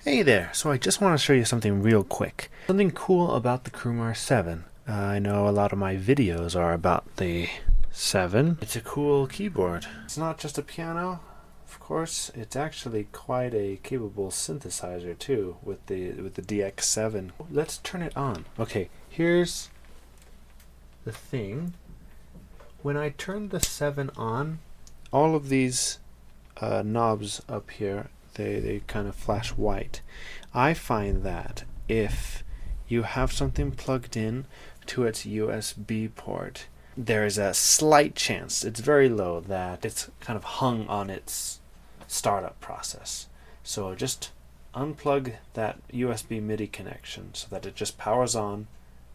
Hey there, so I just want to show you something real quick. Something cool about the Crumar 7. I know a lot of my videos are about the 7. It's a cool keyboard. It's not just a piano, of course. It's actually quite a capable synthesizer too with the DX7. Let's turn it on. Okay, here's the thing. When I turn the 7 on, all of these knobs up here, they kind of flash white. I find that if you have something plugged in to its USB port, there is a slight chance, it's very low, that it's kind of hung on its startup process. So just unplug that USB MIDI connection so that it just powers on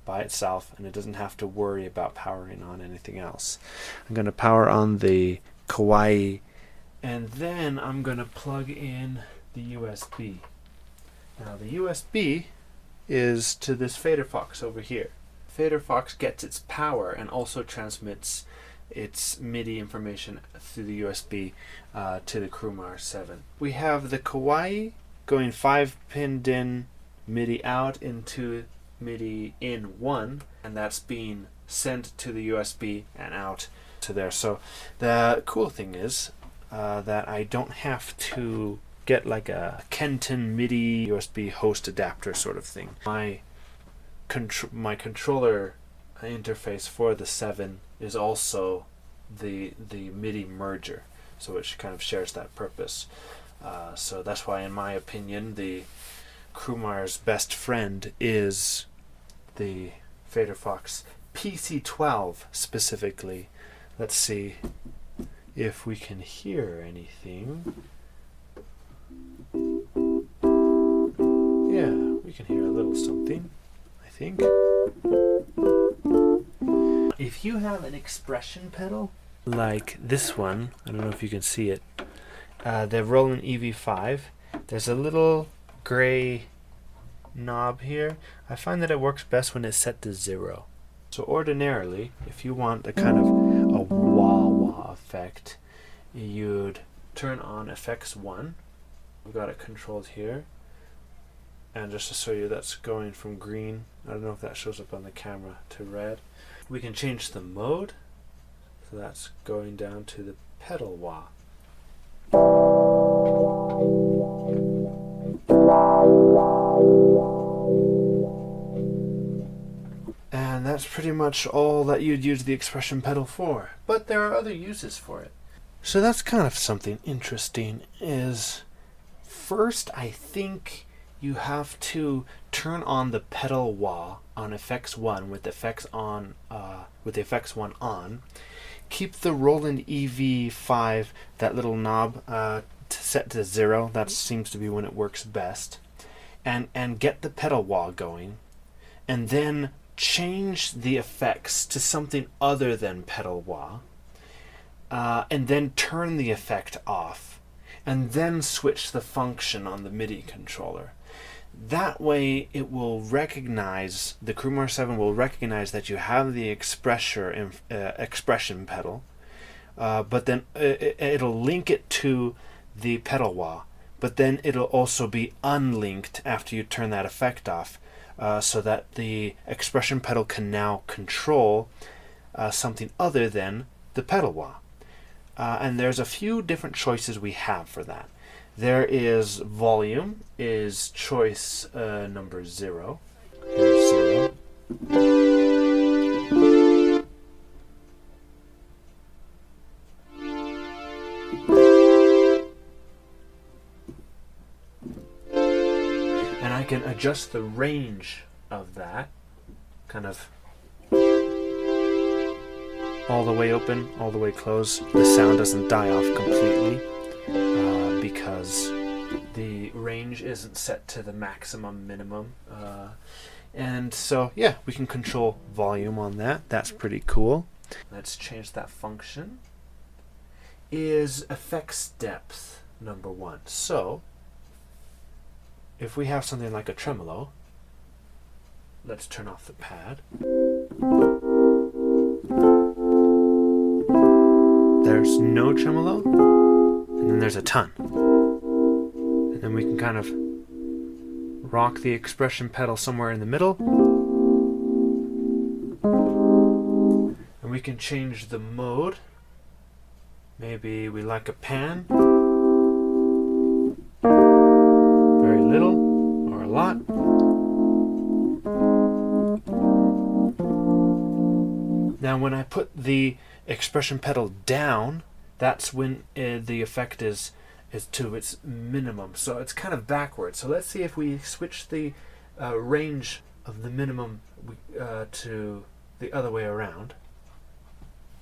by itself and it doesn't have to worry about powering on anything else. I'm going to power on the Kawaii, and then I'm going to plug in the USB. Now the USB is to this Faderfox over here. Faderfox gets its power and also transmits its MIDI information through the USB to the Crumar 7. We have the Kawaii going 5-pin DIN MIDI out into MIDI in 1, and that's being sent to the USB and out to there. So the cool thing is that I don't have to get like a Kenton MIDI USB host adapter sort of thing. My controller interface for the 7 is also the MIDI merger, so it kind of shares that purpose. So that's why, in my opinion, the Crumar's best friend is the Faderfox PC12 specifically. Let's see if we can hear anything. Yeah, we can hear a little something, I think. If you have an expression pedal like this one, I don't know if you can see it, the Roland EV5, there's a little gray knob here. I find that it works best when it's set to 0. So ordinarily, if you want a kind of a wah-wah effect, you'd turn on effects 1. We've got it controlled here. And just to show you, that's going from green, I don't know if that shows up on the camera, to red. We can change the mode. So that's going down to the pedal wah. And that's pretty much all that you'd use the expression pedal for. But there are other uses for it. So that's kind of something interesting. Is first, I think you have to turn on the pedal wah on effects 1 with effects on with the effects 1 on. Keep the Roland EV5, that little knob, set to 0. That seems to be when it works best. And get the pedal wah going, and then change the effects to something other than pedal wah, and then turn the effect off, and then switch the function on the MIDI controller. That way it will recognize, the Crumar 7 will recognize that you have the expression pedal, but then it'll link it to the pedal wah, but then it'll also be unlinked after you turn that effect off, so that the expression pedal can now control something other than the pedal wah. And there's a few different choices we have for that. There is volume, is choice number 0. Here's 0. And I can adjust the range of that, kind of all the way open, all the way closed. The sound doesn't die off completely because the range isn't set to the maximum minimum. And so, yeah, we can control volume on that. That's pretty cool. Let's change that function. Is effects depth number 1. So, if we have something like a tremolo, let's turn off the pad. There's no tremolo, and then there's a ton. And then we can kind of rock the expression pedal somewhere in the middle. And we can change the mode. Maybe we like a pan. Very little or a lot. Now when I put the expression pedal down, that's when the effect is to its minimum. So it's kind of backwards. So let's see if we switch the range of the minimum to the other way around.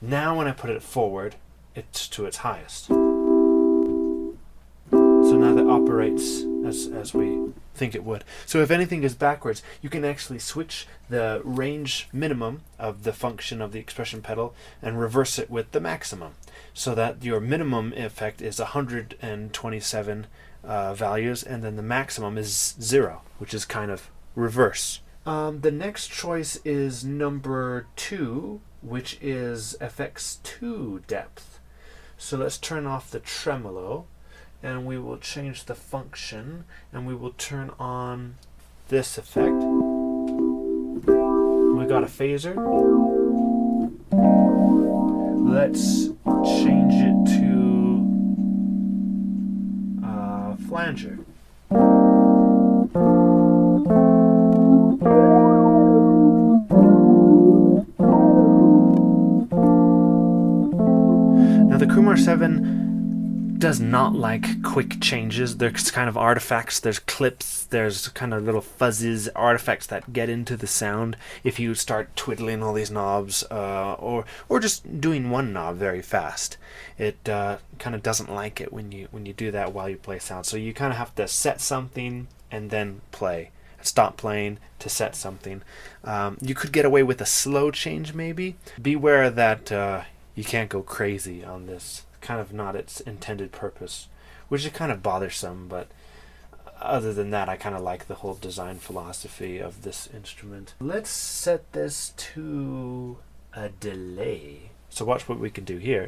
Now when I put it forward, it's to its highest. So now that operates as we think it would. So if anything is backwards, you can actually switch the range minimum of the function of the expression pedal and reverse it with the maximum, so that your minimum effect is 127 values, and then the maximum is 0, which is kind of reverse. The next choice is number 2, which is FX2 depth. So let's turn off the tremolo, and we will change the function, and we will turn on this effect. We got a phaser. Let's change it to flanger. Now the Crumar 7 does not like quick changes. There's kind of artifacts, there's clips, there's kind of little fuzzes, artifacts that get into the sound if you start twiddling all these knobs or just doing one knob very fast. It kind of doesn't like it when you do that while you play sound. So you kind of have to set something and then play. Stop playing to set something. You could get away with a slow change maybe. Beware that you can't go crazy on this. Kind of not its intended purpose, which is kind of bothersome, but other than that, I kind of like the whole design philosophy of this instrument. Let's set this to a delay. So watch what we can do here.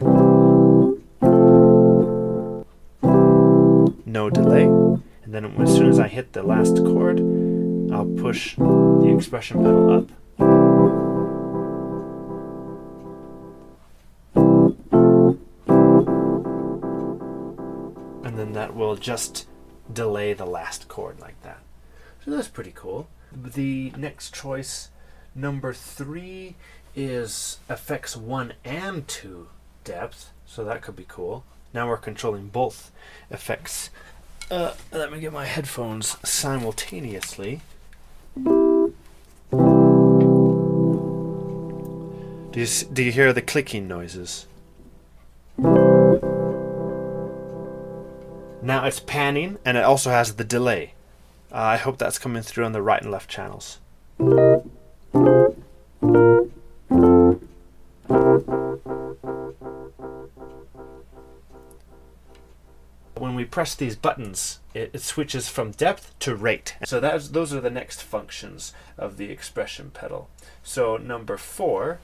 No delay. And then as soon as I hit the last chord, I'll push the expression pedal up. And then that will just delay the last chord like that. So that's pretty cool. The next choice, number 3, is effects 1 and 2 depth. So that could be cool. Now we're controlling both effects. Let me get my headphones simultaneously. Do you hear the clicking noises? Now it's panning, and it also has the delay. I hope that's coming through on the right and left channels. When we press these buttons, it switches from depth to rate. So those are the next functions of the expression pedal. So number 4.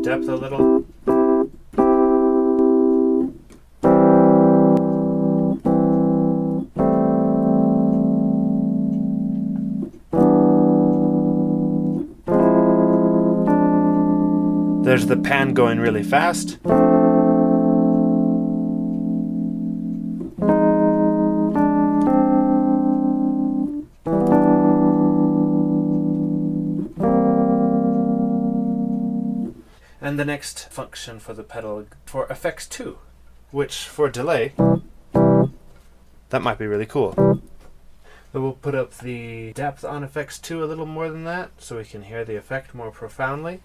Depth a little. There's the pan going really fast. And the next function for the pedal for effects 2, which for delay, that might be really cool. So we'll put up the depth on effects 2 a little more than that, so we can hear the effect more profoundly.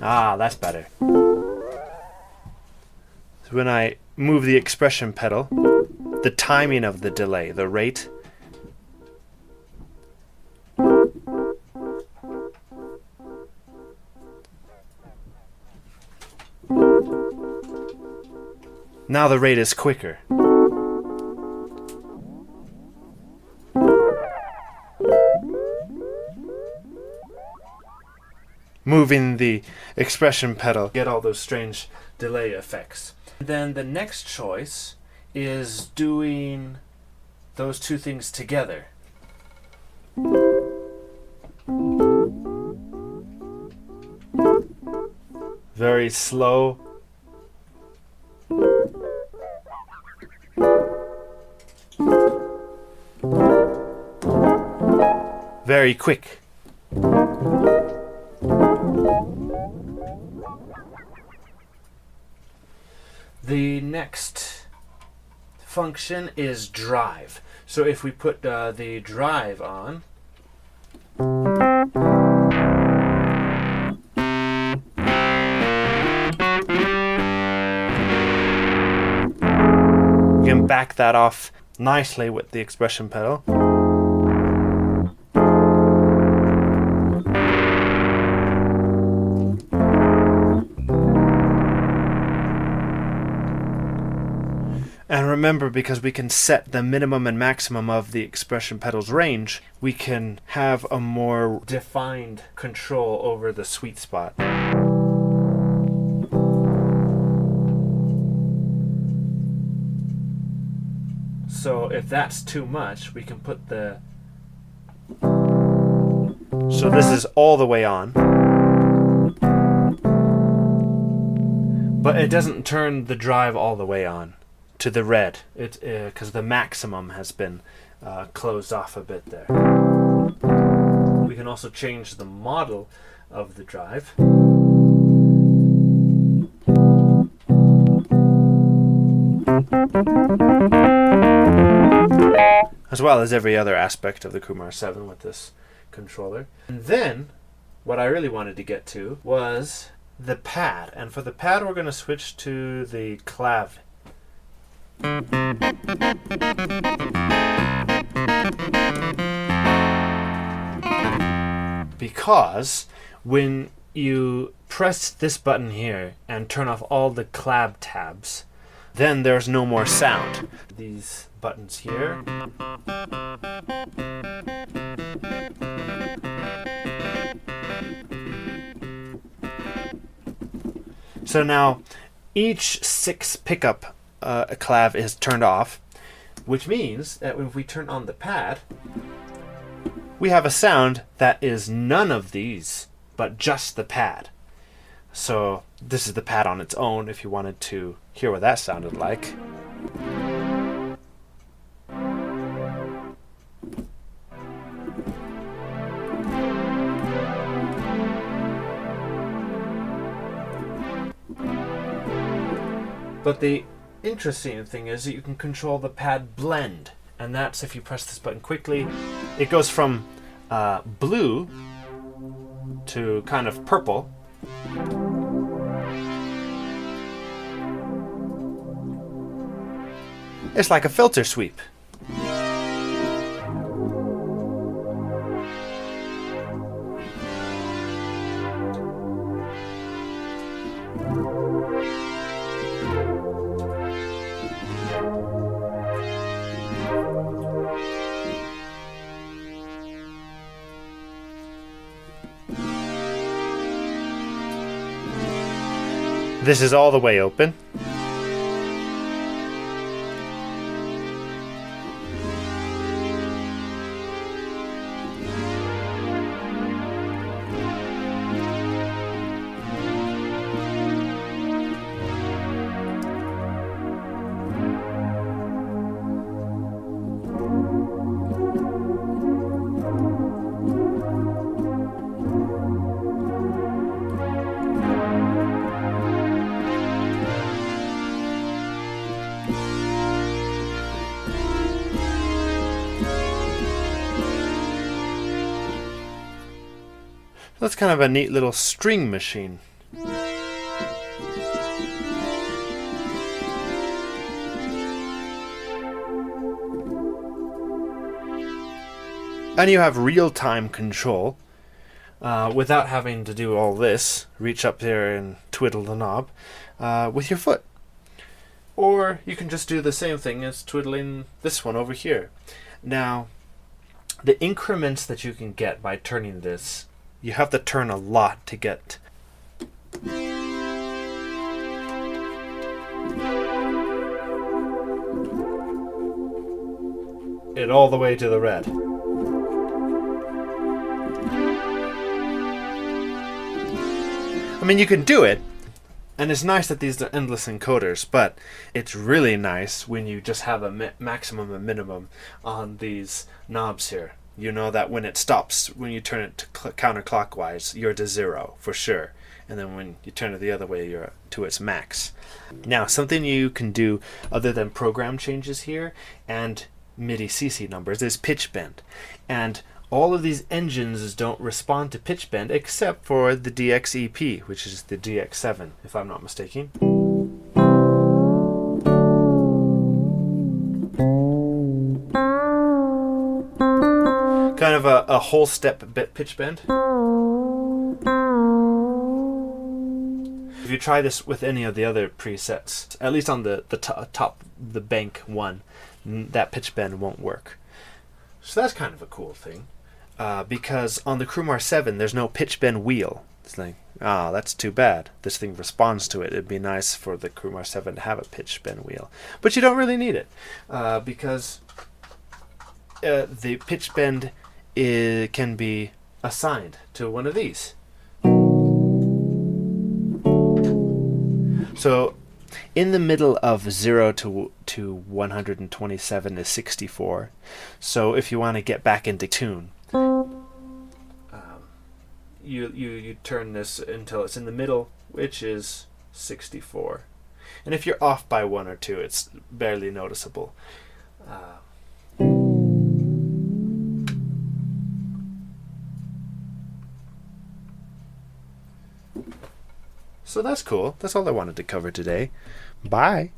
Ah, that's better. So when I move the expression pedal, the timing of the delay, the rate, now the rate is quicker. moving the expression pedal, get all those strange delay effects. Then the next choice is doing those two things together. Very slow. Very quick. The next function is drive. So if we put the drive on, we can back that off nicely with the expression pedal. And remember, because we can set the minimum and maximum of the expression pedal's range, we can have a more defined control over the sweet spot. So if that's too much, we can put the... So this is all the way on. But it doesn't turn the drive all the way on to the red, because the maximum has been closed off a bit there. We can also change the model of the drive. As well as every other aspect of the Crumar 7 with this controller. And then, what I really wanted to get to was the pad. And for the pad, we're going to switch to the clav. Because when you press this button here and turn off all the clav tabs, then there's no more sound. These buttons here. So now each 6 pickup clav is turned off, which means that if we turn on the pad, we have a sound that is none of these, but just the pad. So this is the pad on its own if you wanted to hear what that sounded like. But the interesting thing is that you can control the pad blend, and that's if you press this button quickly, it goes from blue to kind of purple. It's like a filter sweep. This is all the way open. That's kind of a neat little string machine. And you have real-time control without having to do all this, reach up there and twiddle the knob with your foot. Or you can just do the same thing as twiddling this one over here. Now, the increments that you can get by turning this You have to turn a lot to get it all the way to the red. I mean, you can do it, and it's nice that these are endless encoders, but it's really nice when you just have a maximum and minimum on these knobs here. You know that when it stops, when you turn it to counterclockwise, you're to 0 for sure. And then when you turn it the other way, you're to its max. Now, something you can do other than program changes here and MIDI CC numbers is pitch bend. And all of these engines don't respond to pitch bend except for the DXEP, which is the DX7, if I'm not mistaken. Kind of a whole step bit pitch bend. If you try this with any of the other presets, at least on the top, the bank one, that pitch bend won't work. So that's kind of a cool thing, because on the Crumar 7 there's no pitch bend wheel. It's like, that's too bad. This thing responds to it. It'd be nice for the Crumar 7 to have a pitch bend wheel, but you don't really need it, because the pitch bend can be assigned to one of these. So in the middle of 0 to 127 is 64. So if you want to get back into tune, you turn this until it's in the middle, which is 64. And if you're off by 1 or 2, it's barely noticeable. So that's cool. That's all I wanted to cover today. Bye.